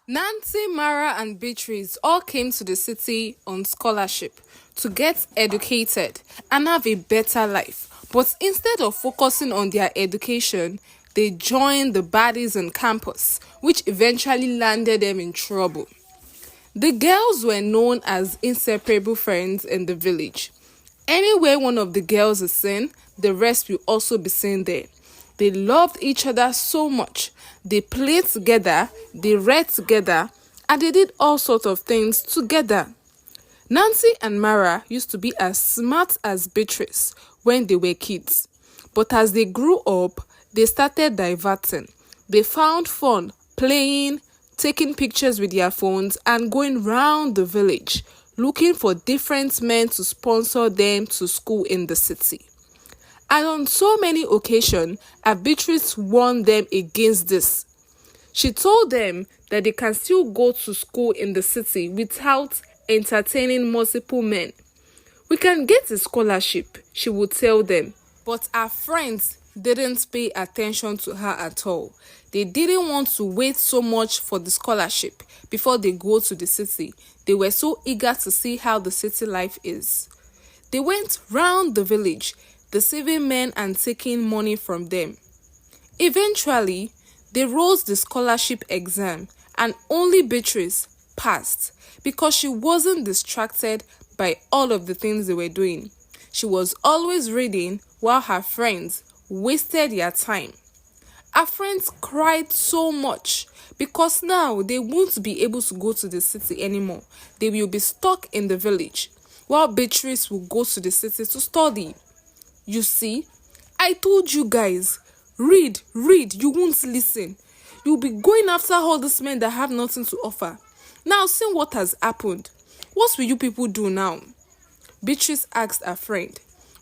Nancy, Mara, and Beatrice all came to the city on scholarship to get educated and have a better life. But instead of focusing on their education, they joined the baddies on campus, which eventually landed them in trouble. The girls were known as inseparable friends in the village. Anywhere one of the girls is seen, the rest will also be seen there. They loved each other so much. They played together, they read together, and they did all sorts of things together. Nancy and Mara used to be as smart as Beatrice when they were kids. But as they grew up, they started diverting. They found fun playing, taking pictures with their phones, and going round the village looking for different men to sponsor them to school in the city. And on so many occasions, Beatrice warned them against this. She told them that they can still go to school in the city without entertaining multiple men. We can get a scholarship, she would tell them. But her friends didn't pay attention to her at all. They didn't want to wait so much for the scholarship before they go to the city. They were so eager to see how the city life is. They went round the village, deceiving men and taking money from them. Eventually, they wrote the scholarship exam and only Beatrice passed because she wasn't distracted by all of the things they were doing. She was always reading while her friends wasted their time. Her friends cried so much because now they won't be able to go to the city anymore. They will be stuck in the village while Beatrice will go to the city to study. You see, I told you guys, read, you won't listen. You'll be going after all these men that have nothing to offer. Now, see what has happened. What will you people do now? Beatrice asked her friend,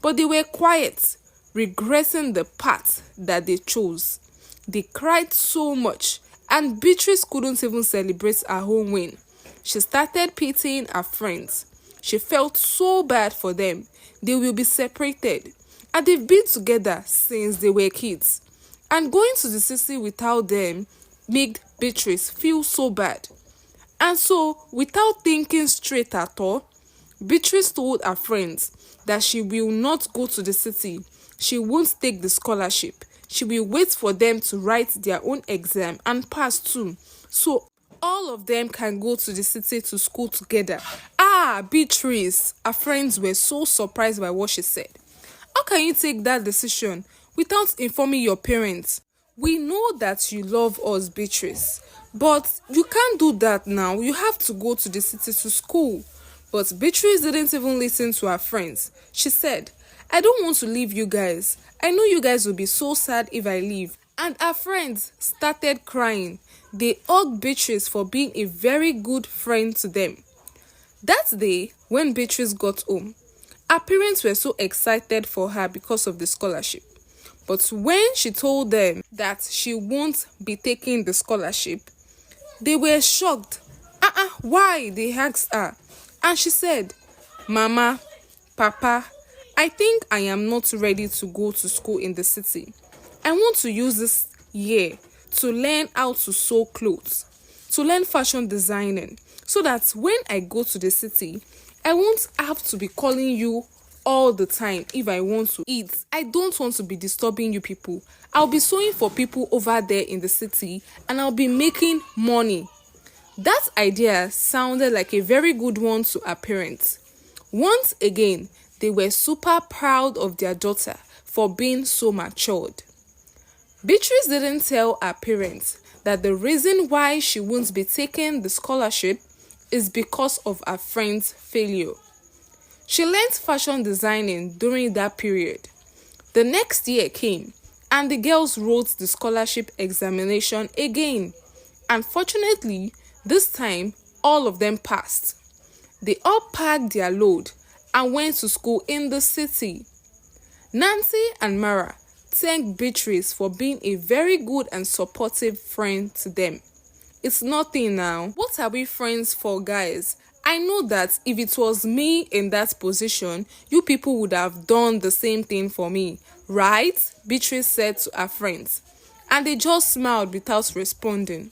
but they were quiet, regretting the path that they chose. They cried so much, and Beatrice couldn't even celebrate her own win. She started pitying her friends. She felt so bad for them. They will be separated, and they've been together since they were kids. And going to the city without them made Beatrice feel so bad. And so, without thinking straight at all, Beatrice told her friends that she will not go to the city. She won't take the scholarship. She will wait for them to write their own exam and pass too. So all of them can go to the city to school together. Beatrice! Her friends were so surprised by what she said. How can you take that decision without informing your parents? We know that you love us, Beatrice, but you can't do that now. You have to go to the city to school. But Beatrice didn't even listen to her friends. She said, I don't want to leave you guys. I know you guys will be so sad if I leave. And her friends started crying. They hugged Beatrice for being a very good friend to them. That day, when Beatrice got home, her parents were so excited for her because of the scholarship. But when she told them that she won't be taking the scholarship, they were shocked. Why? They asked her. And she said, Mama, Papa, I think I am not ready to go to school in the city. I want to use this year to learn how to sew clothes, to learn fashion designing, so that when I go to the city, I won't have to be calling you all the time if I want to eat. I don't want to be disturbing you people. I'll be sewing for people over there in the city and I'll be making money. That idea sounded like a very good one to her parents. Once again, they were super proud of their daughter for being so matured. Beatrice didn't tell her parents that the reason why she won't be taking the scholarship is because of her friend's failure. She learned fashion designing during that period. The next year came and the girls wrote the scholarship examination again. Unfortunately, this time all of them passed. They all packed their load and went to school in the city. Nancy and Mara thanked Beatrice for being a very good and supportive friend to them. It's nothing now. What are we friends for, guys? I know that if it was me in that position, you people would have done the same thing for me, right? Beatrice said to her friends, and they just smiled without responding.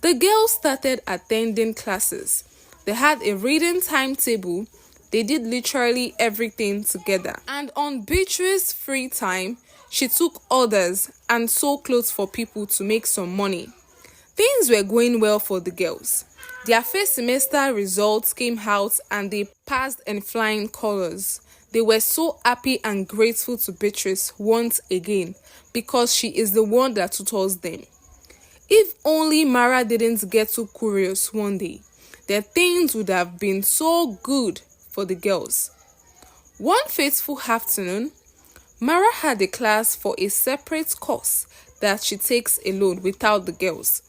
The girls started attending classes. They had a reading timetable. They did literally everything together. And on Beatrice's free time, she took orders and sold clothes for people to make some money. Things were going well for the girls. Their first semester results came out and they passed in flying colors. They were so happy and grateful to Beatrice once again because she is the one that tutors them. If only Mara didn't get too curious one day, then things would have been so good for the girls. One fateful afternoon, Mara had a class for a separate course that she takes alone without the girls.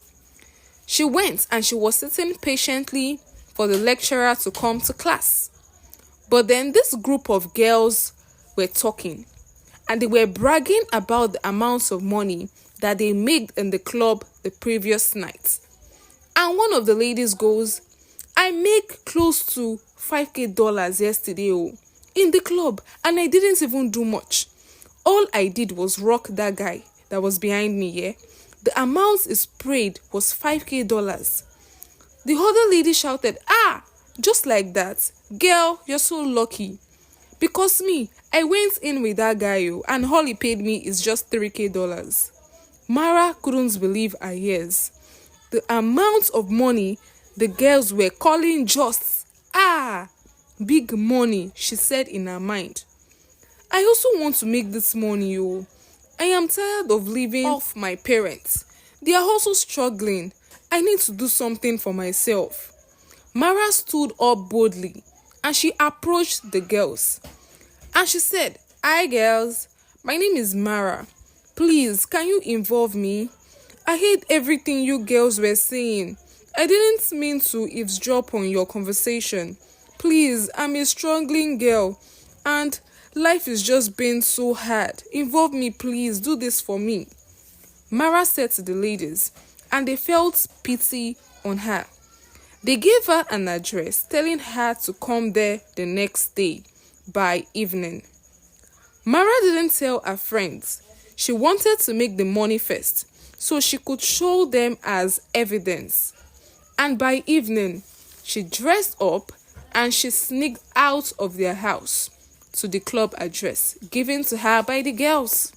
She went and she was sitting patiently for the lecturer to come to class. But then this group of girls were talking and they were bragging about the amounts of money that they made in the club the previous night. And one of the ladies goes, I make close to $5,000 yesterday in the club and I didn't even do much. All I did was rock that guy that was behind me, yeah? The amount is paid was $5,000. The other lady shouted, just like that. Girl, you're so lucky. Because me, I went in with that guy and all he paid me is just $3,000. Mara couldn't believe her ears. The amount of money the girls were calling just, big money, she said in her mind. I also want to make this money, I am tired of living off my parents. They are also struggling. I need to do something for myself. Mara stood up boldly and she approached the girls. And she said, Hi girls, my name is Mara. Please, can you involve me? I hate everything you girls were saying. I didn't mean to eavesdrop on your conversation. Please, I'm a struggling girl and life is just being so hard. Involve me, please. Do this for me. Mara said to the ladies, and they felt pity on her. They gave her an address, telling her to come there the next day by evening. Mara didn't tell her friends. She wanted to make the money first, so she could show them as evidence. And by evening, she dressed up and she sneaked out of their house to the club address given to her by the girls.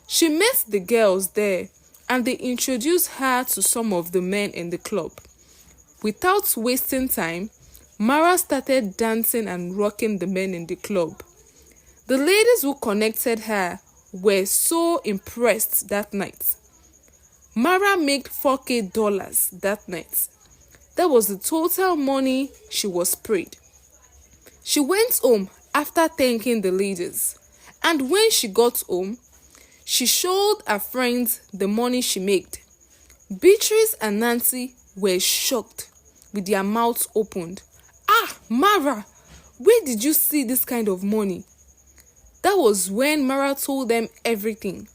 She met the girls there and they introduced her to some of the men in the club. Without wasting time, Mara started dancing and rocking the men in the club. The ladies who connected her were so impressed that night. Mara made $4,000 that night. That was the total money she was paid. She went home after thanking the ladies, and when she got home, she showed her friends the money she made. Beatrice and Nancy were shocked with their mouths opened. Mara, where did you see this kind of money? That was when Mara told them everything.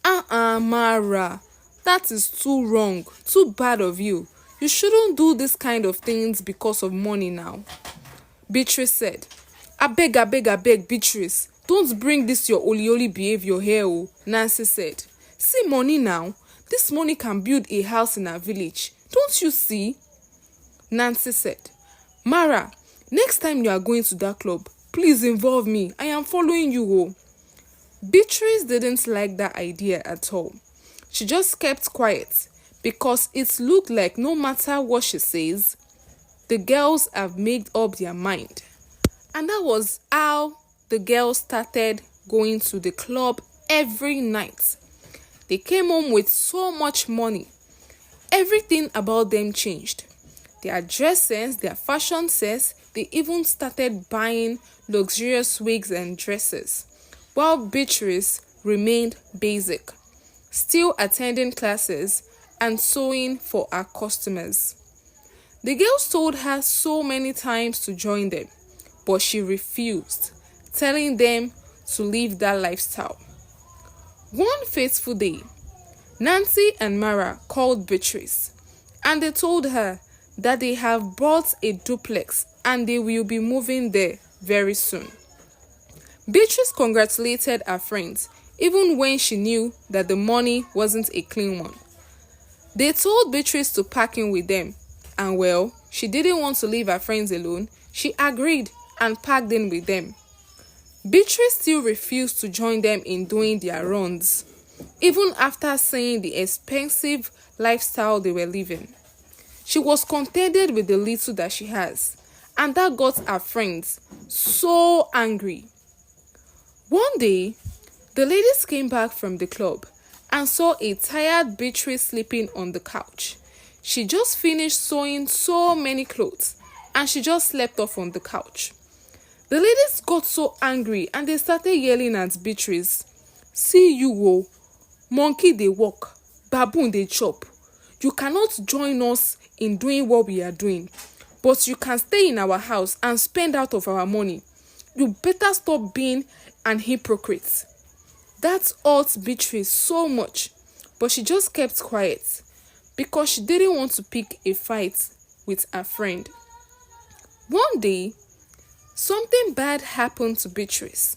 Mara, that is too wrong, too bad of you. You shouldn't do this kind of things because of money now. Beatrice said, I beg, Beatrice, don't bring this your oli behavior here, Nancy said. See money now. This money can build a house in our village. Don't you see? Nancy said, Mara, next time you are going to that club, please involve me. I am following you. Beatrice didn't like that idea at all. She just kept quiet because it looked like no matter what she says, the girls have made up their mind. And that was how the girls started going to the club every night. They came home with so much money. Everything about them changed. Their dress sense, their fashion sense, they even started buying luxurious wigs and dresses, while Beatrice remained basic, still attending classes and sewing for her customers. The girls told her so many times to join them, but she refused, telling them to leave that lifestyle. One fateful day, Nancy and Mara called Beatrice and they told her that they have bought a duplex and they will be moving there very soon. Beatrice congratulated her friends even when she knew that the money wasn't a clean one. They told Beatrice to pack in with them, and well, she didn't want to leave her friends alone. She agreed and packed in with them. Beatrice still refused to join them in doing their runs, even after seeing the expensive lifestyle they were living. She was contented with the little that she has, and that got her friends so angry. One day, the ladies came back from the club and saw a tired Beatrice sleeping on the couch. She just finished sewing so many clothes and she just slept off on the couch. The ladies got so angry and they started yelling at Beatrice. "See you, oh, monkey they walk, baboon they chop. You cannot join us in doing what we are doing, but you can stay in our house and spend out of our money. You better stop being an hypocrite." That hurt Beatrice so much, but she just kept quiet because she didn't want to pick a fight with her friend. One day, something bad happened to Beatrice.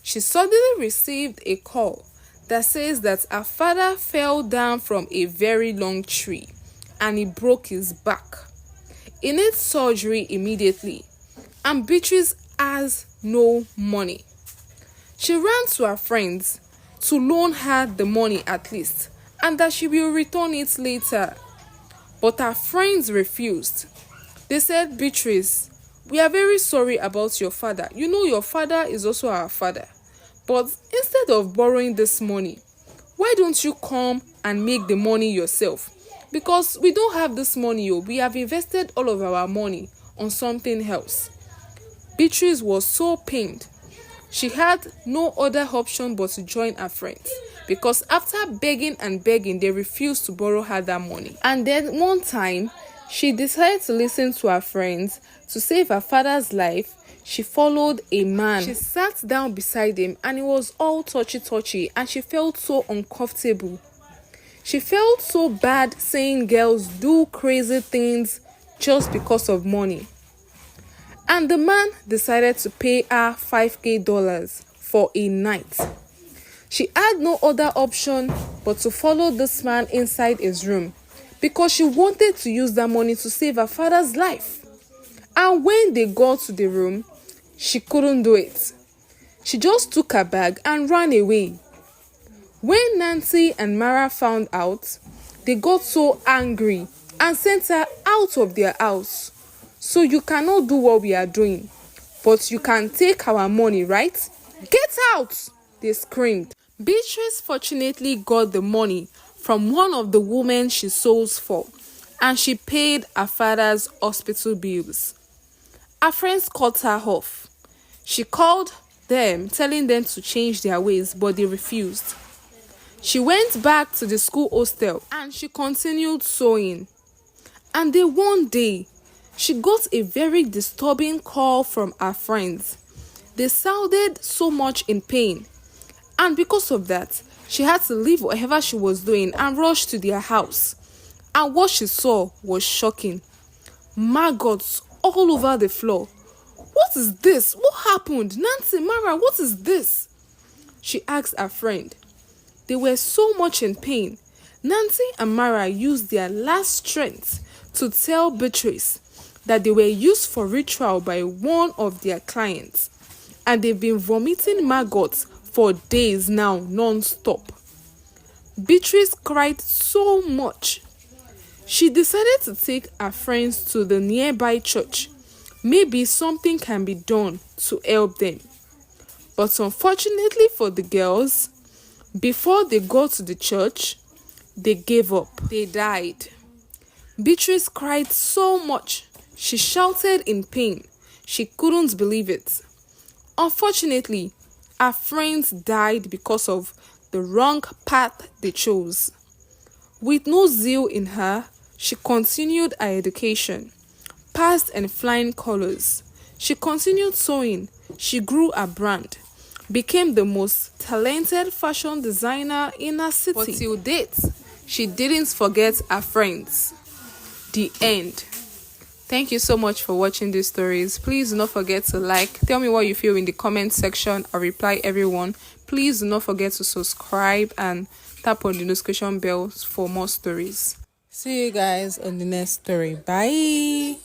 She suddenly received a call that says that her father fell down from a very long tree and he broke his back. He needs surgery immediately, and Beatrice has no money. She ran to her friends to loan her the money at least, and that she will return it later. But her friends refused. They said, "Beatrice, we are very sorry about your father. You know your father is also our father. But instead of borrowing this money, why don't you come and make the money yourself? Because we don't have this money. We have invested all of our money on something else." Beatrice was so pained. She had no other option but to join her friends, because after begging and begging, they refused to borrow her that money. And then one time, she decided to listen to her friends. To save her father's life, she followed a man. She sat down beside him and it was all touchy and she felt so uncomfortable. She felt so bad seeing girls do crazy things just because of money. And the man decided to pay her $5,000 for a night. She had no other option but to follow this man inside his room, because she wanted to use that money to save her father's life. And when they got to the room, she couldn't do it. She just took her bag and ran away. When Nancy and Mara found out, they got so angry and sent her out of their house. "So you cannot do what we are doing, but you can take our money, right? Get out!" they screamed. Beatrice fortunately got the money from one of the women she sews for, and she paid her father's hospital bills. Her friends cut her off. She called them, telling them to change their ways, but they refused. She went back to the school hostel and she continued sewing. And then one day, she got a very disturbing call from her friends. They sounded so much in pain, and because of that, she had to leave whatever she was doing and rush to their house. And what she saw was shocking. Maggots all over the floor. "What is this? What happened? Nancy, Mara, what is this?" she asked her friend. They were so much in pain. Nancy and Mara used their last strength to tell Beatrice that they were used for ritual by one of their clients, and they've been vomiting maggots for days now, non-stop. Beatrice cried so much. She decided to take her friends to the nearby church. Maybe something can be done to help them. But unfortunately for the girls, before they got to the church, they gave up. They died. Beatrice cried so much. She shouted in pain. She couldn't believe it. Unfortunately, her friends died because of the wrong path they chose. With no zeal in her, she continued her education, passed in flying colors. She continued sewing. She grew a brand, became the most talented fashion designer in her city. But till date, she didn't forget her friends. The end. Thank you so much for watching these stories. Please do not forget to like. Tell me what you feel in the comment section. I'll reply everyone. Please do not forget to subscribe and tap on the notification bell for more stories. See you guys on the next story. Bye.